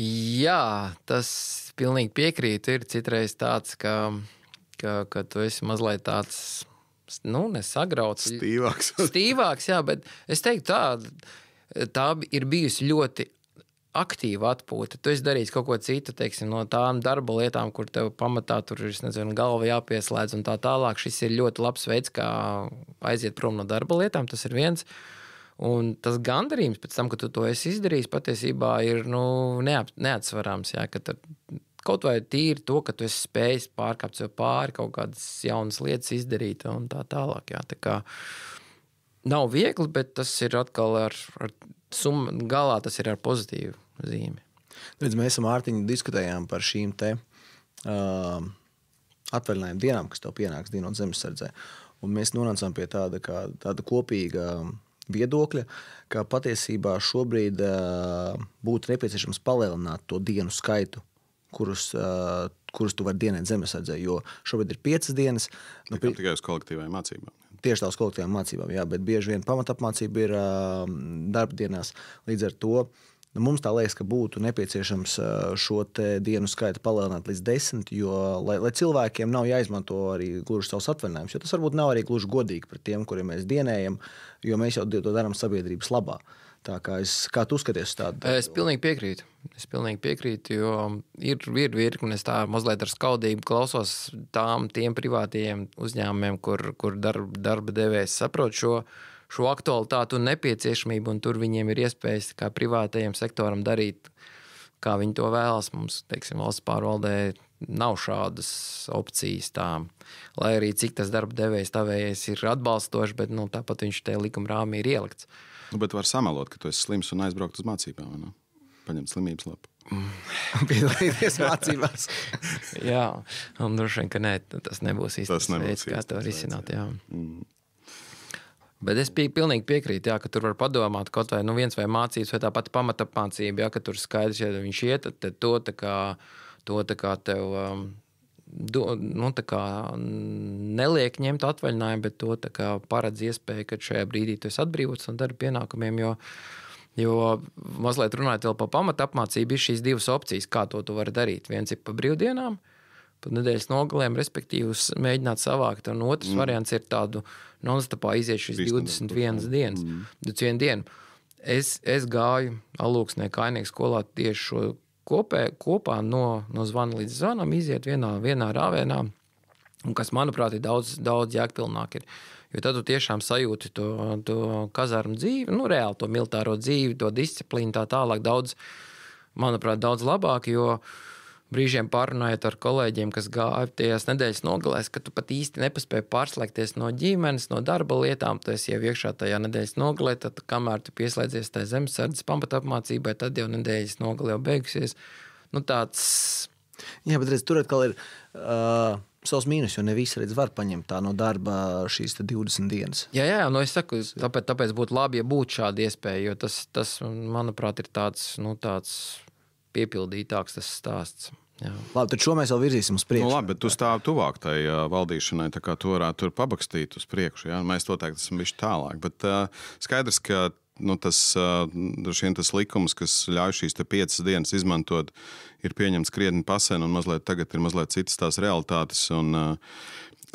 Jā, tas pilnīgi piekrīt. Ir citreiz tāds, ka tu esi mazliet tāds, nesagrauts. Stīvāks, jā, bet es teiktu tā ir bijusi ļoti aktīva atpūta. Tu esi darījis kaut ko citu, teiksim, no tām darba lietām, kur tev pamatā tur ir, galva jāpieslēdz un tā tālāk. Šis ir ļoti labs veids, kā aiziet prom no darba lietām, tas ir viens. Un tas gandarījums pēc tam, ka tu to esi izdarījis, patiesībā ir neatsvarāms, jā, ka kaut vai tīri to, ka tu esi spējis pārkāpt sev pāri, kaut kādas jaunas lietas izdarīt un tā tālāk, jā. Tā kā nav viegli, bet tas ir atkal galā tas ir ar pozitīvu zīmi. Mēs ar Mārtiņu diskutējām par šīm te atvaļinājumu dienām, kas tev pienāks dienot zemesardzē. Un mēs nonācām pie tāda kopīga viedokļa, ka patiesībā šobrīd būtu nepieciešams palielināt to dienu skaitu, kurus tu vari dienēt zemesardzē, jo šobrīd ir 5 dienas. Tikai uz kolektīvajām mācībām. Tieši tā uz kolektīvām mācībām, jā, bet bieži vien pamatapmācība ir darba dienās. Līdz ar to Mums tā liekas, ka būtu nepieciešams šo dienu skaitu palielināt līdz 10, jo, lai cilvēkiem nav jāizmanto arī gluži savus atvaļinājumus, jo tas varbūt nav arī gluži godīgi pret tiem, kuriem mēs dienējam, jo mēs jau to darām sabiedrības labā. Tā kā tu skaties tādu? Es pilnīgi piekrītu, jo ir virkne, es tā mazliet ar skaudību klausos tiem privātajiem uzņēmumiem, kur darba devējs saprot šo aktualitātu un nepieciešamību, un tur viņiem ir iespējas kā privātajiem sektoram darīt, kā viņi to vēlas. Mums, teiksim, valsts pārvaldē nav šādas opcijas tām, lai arī cik tas darba devējs tavējais ir atbalstošs, bet tāpat viņš tajā likuma rāmī ir ielikts. Bet var samelot, ka tu esi slims un aizbraukt uz mācībām, vai ne? Paņemt slimības lapu. Piedalīties mācībās. Jā, un droši vien, ka nē, tas nebūs īstais veids, kā to risināt. Jā. Bet es pilnīgi piekrītu, jā, ka tur var padomāt kaut vai viens vai mācības, vai tā pati pamatapmācība, jā, ka tur skaidrs, ja viņš iet, tad to tā kā tev tā kā neliek ņemt atvaļinājumu, bet to tā kā paredz iespēju, ka šajā brīdī tu esi atbrīvots no darba pienākumiem, jo mazliet runājot vēl par pamatapmācību, ir šīs divas opcijas, kā to tu vari darīt. Viens ir pa brīvdienām, pa nedēļas nogalēm, respektīvi mēģināt savākt, un otrs variants ir tādu non-stopā iziet šīs 21 dienas. 21 dienu. Es gāju Alūksnē Kainieku skolā tieši šo kopā no zvana līdz zvanam iziet vienā rāvēnā, un kas, manuprāt, ir daudz jēgpilnāk ir. Jo tad tu tiešām sajūti to kazarmu dzīvi, reāli to militāro dzīvi, to disciplīnu tā tālāk manuprāt, daudz labāk, jo brīžiem pārunājot ar kolēģiem, kas gāja tajās nedēļas nogalēs, ka tu pat īsti nepaspēji pārslēgties no ģimenes, no darba lietām, tu esi jau iekšā tajā nedēļas nogalē, tad kamēr tu pieslēdzies tai zemesardzes pamatapmācībai, tad jau nedēļas nogalē jau beigusies. Tāds... Jā, bet redz, tur atkal ir savs mīnus, jo ne visi var paņemt tā no darba šīs 20 dienas. Jā, es saku, tāpēc būtu labi, ja būtu šāda iespēja, jo tas manuprāt, ir tāds piepildītāks tas stāsts. Jā. Labi, tad šo mēs vēl virzīsim uz priekšu. Labi, bet tu stāv tuvāk tai valdīšanai, tā kā tu varētu tur pabakstīt uz priekšu. Jā? Mēs to teikt, esam bišķi tālāk. Bet skaidrs, ka tas likums, kas ļauj šīs 5 dienas izmantot, ir pieņemts krietni pasen un tagad ir mazliet citas tās realitātes. Un,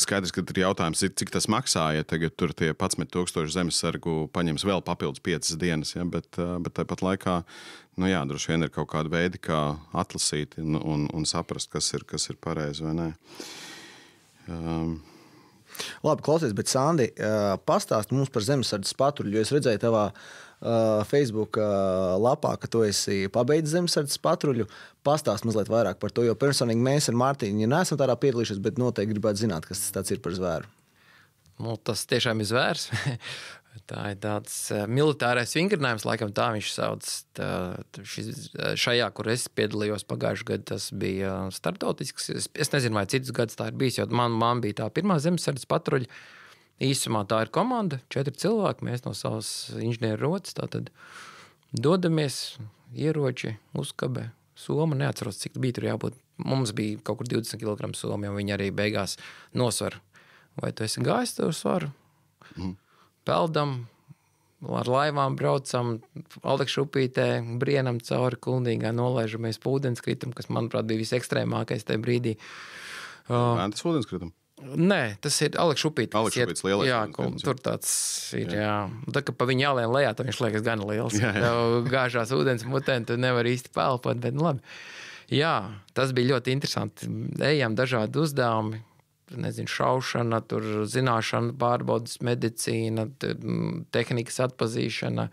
skaidrs, ka ir jautājums, cik tas maksā, ja tagad tur tie 11,000 zemesargu paņems vēl papildus 5 dienas, ja? Bet tāpat laikā, droši vien ir kaut kāda veidi, kā atlasīt un saprast, kas ir pareizi vai nē. Labi, klausies, bet Sandi, pastāst mums par zemesardzes patruļu, jo es redzēju tavā Facebook lapā, ka tu esi pabeidzis zemesardzes patruļu. Pastāst mazliet vairāk par to, jo personīgi mēs ar Mārtiņu neesam tādā piedalījušies, bet noteikti gribētu zināt, kas tas ir par zvēru. Tas tiešām ir zvērs. Tā ir tāds militārais vingrinājums, laikam tā viņš sauc. Šajā, kur es piedalījos pagājušajā gadā, tas bija starptautisks. Es nezinu, vai citus gadus tā ir bijis, jo man bija tā pirmā zemesardzes patruļa. Īsumā tā ir komanda, 4 cilvēki, mēs no savas inženieru rotas, tātad dodamies, ieroči, uzkabe, soma, neatceros, cik bija tur jābūt. Mums bija kaut kur 20 kg soma, jo viņi arī beigās nosvar. Vai tu esi gājis tev svaru? Peldam, ar laivām braucam, Alekšupītē, brienam cauri Kulnīgā, nolaižamies pa ūdenskritam, kas, manuprāt, bija visekstrēmākais tajā brīdī. Tas ūdenskritam? Nē, tas ir Alekšupītis. Alekšupītis lielais. Jā, tur tāds ir, jā. Tā, ka pa viņu jālien lejā, tad viņš liekas gan liels. Tev gāžās ūdens mutē, tu nevar īsti pelpot, bet labi. Jā, tas bija ļoti interesanti. Ejam dažādi uzdevumi, šaušana, tur zināšana, pārbaudas medicīna, tehnikas atpazīšana,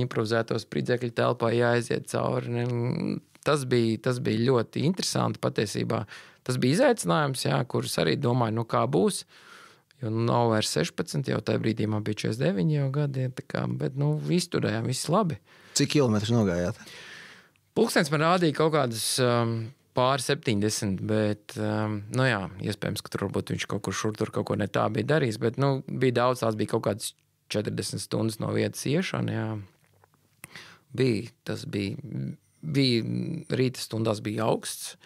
improvizētos spridzekļu telpā jāaiziet cauri. Tas bija ļoti interesanti patiesībā. Tas bija izaicinājums, jā, kurus arī domāju, kā būs. Jo nav vairs 16, jau tajā brīdī man bija 49 jau gadi, bet izturējām, viss labi. Cik kilometrus nogājāt? Pulkstens man rādīja kaut kādas pāri 70, bet, iespējams, ka tur varbūt viņš kaut kur šur tur kaut ko ne tā bija darījis, bet, bija daudz, tās bija kaut kādas 40 stundas no vietas iešana, jā. Rīta stundās bija augsts,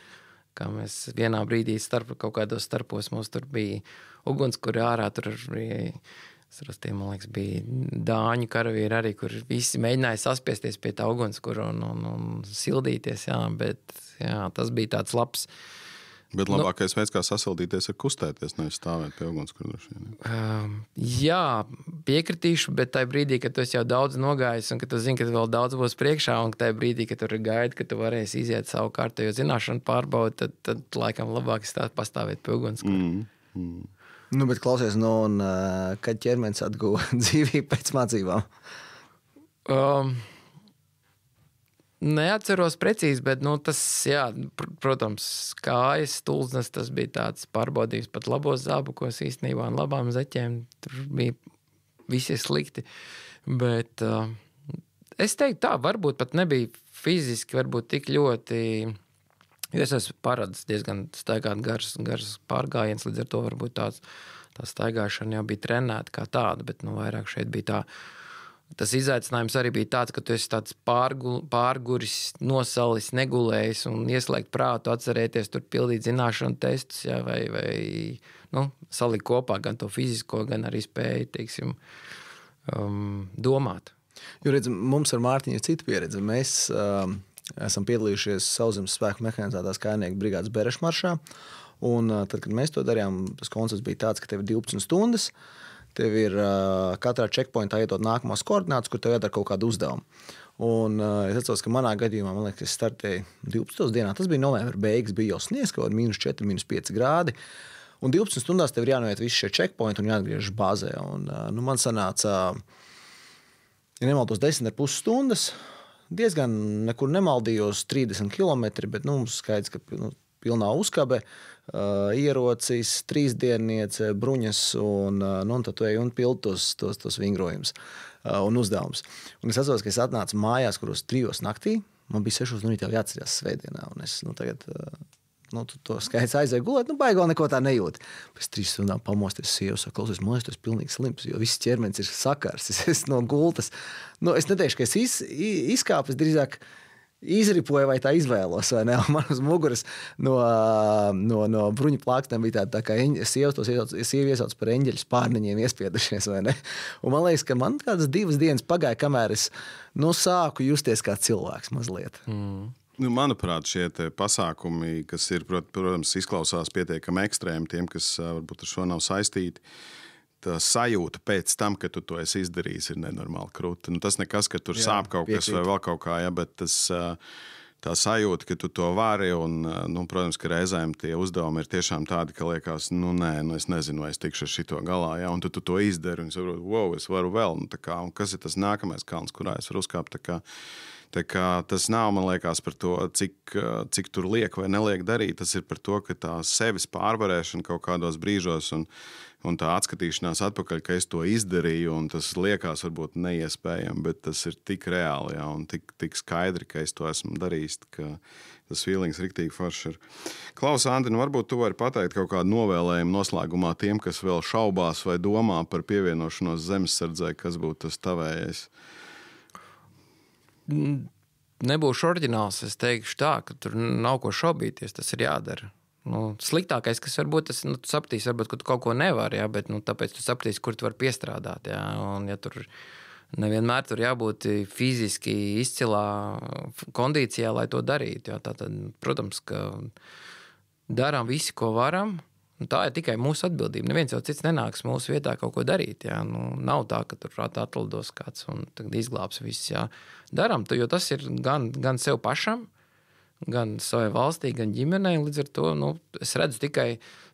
kā mēs vienā brīdī kaut kādos starpos mums tur bija uguns, kur ārā tur bija Tie, man liekas, bija dāņu karavīri arī, kur visi mēģināja saspiesties pie tā ugunskura un sildīties, jā, bet jā, tas bija tāds labs. Bet labākais veids, kā sasildīties, ir kustēties, nevis stāvēt pie ugunskura. Jā, piekritīšu, bet tajā brīdī, kad tu esi jau daudz nogājis un ka tu zini, ka vēl daudz būs priekšā un tajā brīdī, kad tur gaida, ka tu varēsi iziet savu kārtējo zināšanu pārbaudu, tad laikam labāk pastāvēt pie ugunskura. Nu, bet klausies, un kad ķermenis atguva dzīvību pēc mācībām? Neatceros precīzi, bet tas, jā, protams, kājas, stulznes, tas bija tāds pārbaudījums pat labos zābakos īstenībā un labām zeķēm. Tur bija visi slikti. Bet es teiktu tā, varbūt pat nebija fiziski, varbūt tik ļoti, jo es esmu paradis diezgan staigāt gars pārgājiens, līdz ar to varbūt tā staigāšana jau bija trenēta kā tāda, bet vairāk šeit bija tā. Tas izaicinājums arī bija tāds, ka tu esi tāds pārguris, nosalis, negulējis un ieslēgt prātu, atcerēties, tur pildīt zināšanu testus, jā, vai salikt kopā gan to fizisko, gan arī spēju, teiksim, domāt. Jo, redz, mums ar Mārtiņu ir cita pieredze. Mēs esam piedalījušies Sauszemes spēku mehanizētās kājnieku brigādes Berešmaršā, un tad, kad mēs to darījām, tas koncepts bija tāds, ka tev ir 12 stundas, tev ir katrā checkpointā iedot nākamās koordinātas, kur tev jādara kaut kādu uzdevumu. Un es atceros, ka manā gadījumā, man liekas, es startēju 12. dienā, tas bija novembra beigas, bija jau sniegs, kaut kādi -4, -5 grādi. Un 12 stundās tev ir jānoiet visi šie checkpointi un jāatgriežas bāzē. Un, man sanāca, ja nemaldos, 10,5 stundas, diezgan nekur nemaldījos 30 kilometri, bet mums skaidrs, ka pilnā uzkabe, ierocis, 3-dienniece, bruņas un tad tu ej un pildi tos vingrojumus un uzdevums. Un es atceros, ka es atnācu mājās, kuros 3 naktī, man bija 6 no rīta jau jāatcerās svētdienā, un es tagad to skaits aizēju gulēt, baigā neko tā nejūt. Pēc 3 stundām pamosties sieva saka, klausies, man liekas, tu esi pilnīgi slims, jo viss ķermenis ir sakars, es esmu no gultas. Es neteikšu, ka es izkāpu, es drīzāk izripoju vai tā izvēlos, vai ne? Man uz muguras no bruņu plākstiem bija tā kā sieva iesauc par eņģeļu spārniņiem iespiedušies, vai ne? Un man liekas, ka man kādas 2 dienas pagāja, kamēr es sāku justies kā cilvēks mazliet. Manuprāt, šie pasākumi, kas ir, protams, izklausās pietiekami ekstrēmi tiem, kas varbūt ar šo nav saistīti, tā sajūta pēc tam, ka tu to esi izdarījis, ir nenormāli krūta. Tas nekas, ka tur sāp kaut kas vai vēl kaut kā, bet tā sajūta, ka tu to vari un, protams, ka reizēm tie uzdevumi ir tiešām tādi, ka liekas, es nezinu, vai es tikšu ar šito galā, un tu to izdari un saproti, wow, es varu vēl, un kas ir tas nākamais kalns, kurā es varu uzkāpt, Tā kā tas nav, man liekas, par to, cik tur liek vai neliek darīt. Tas ir par to, ka tā sevis pārvarēšana kaut kādos brīžos un tā atskatīšanās atpakaļ, ka es to izdarīju, un tas liekas varbūt neiespējami, bet tas ir tik reāli, un tik skaidri, ka es to esmu darījis, ka tas feelings riktīgi forši ir. Klaus, Andi, varbūt tu vari pateikt kaut kādu novēlējumu noslēgumā tiem, kas vēl šaubās vai domā par pievienošanos zemesardzei, kas būtu tas tavējais? Nebūšu oriģināls, es teikšu tā, ka tur nav ko šaubīties, tas ir jādara. Sliktākais, kas varbūt, tas, tu sapratīsi, varbūt, ka tu kaut ko nevari, bet tāpēc tu sapratīsi, kur tu vari piestrādāt. Un ja tur nevienmēr tur jābūt fiziski izcilā kondīcijā, lai to darītu. Tātad, protams, ka darām visi, ko varam. Tā ir tikai mūsu atbildība. Neviens jau cits nenāks mūsu vietā kaut ko darīt. Nav tā, ka tur atlidos kāds un izglābs viss. Darām, jo tas ir gan sev pašam, gan savai valstī, gan ģimenei. Līdz ar to es redzu tikai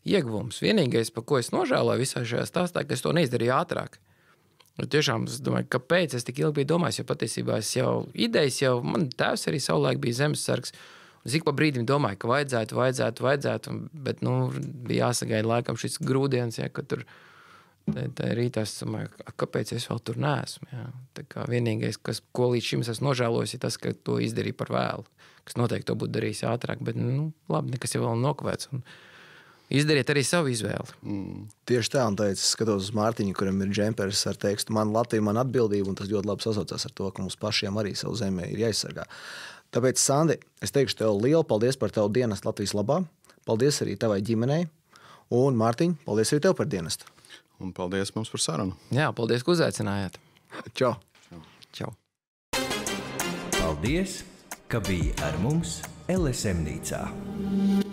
ieguvumus. Vienīgais, par ko es nožēloju visā šajā stāstā, ka es to neizdarīju ātrāk. Tiešām es domāju, kāpēc es tik ilgi biju domājis, jo patiesībā es jau man tēvs arī savulaik bija zemesargs. Es ik pa brīdim domāju, ka vajadzētu, bet bija jāsagaida laikam šis grūdienis, ka tur rītā es domāju, kāpēc es vēl tur neesmu. Tā kā vienīgais, ko līdz šim es esmu nožēlojis, ir tas, ka to izdarīju par vēlu, kas noteikti to būtu darījis ātrāk, bet labi, nekas jau vēl nokavēts. Izdariet arī savu izvēli. Tieši tā, un teicu, skatos uz Mārtiņu, kuram ir džempers ar tekstu "Man Latvija, man atbildība", un tas ļoti labi sasaucās ar to, ka mums pašiem arī savu zemi ir jāizsargā. Tāpēc, Sandi, es teikšu tev lielu paldies par tavu dienestu Latvijas labā. Paldies arī tavai ģimenei. Un, Mārtiņ, paldies arī tev par dienestu. Un paldies mums par sarunu. Jā, paldies, ka uzaicinājāt. Čau! Čau! Paldies, ka biji ar mums LSM Nīcā.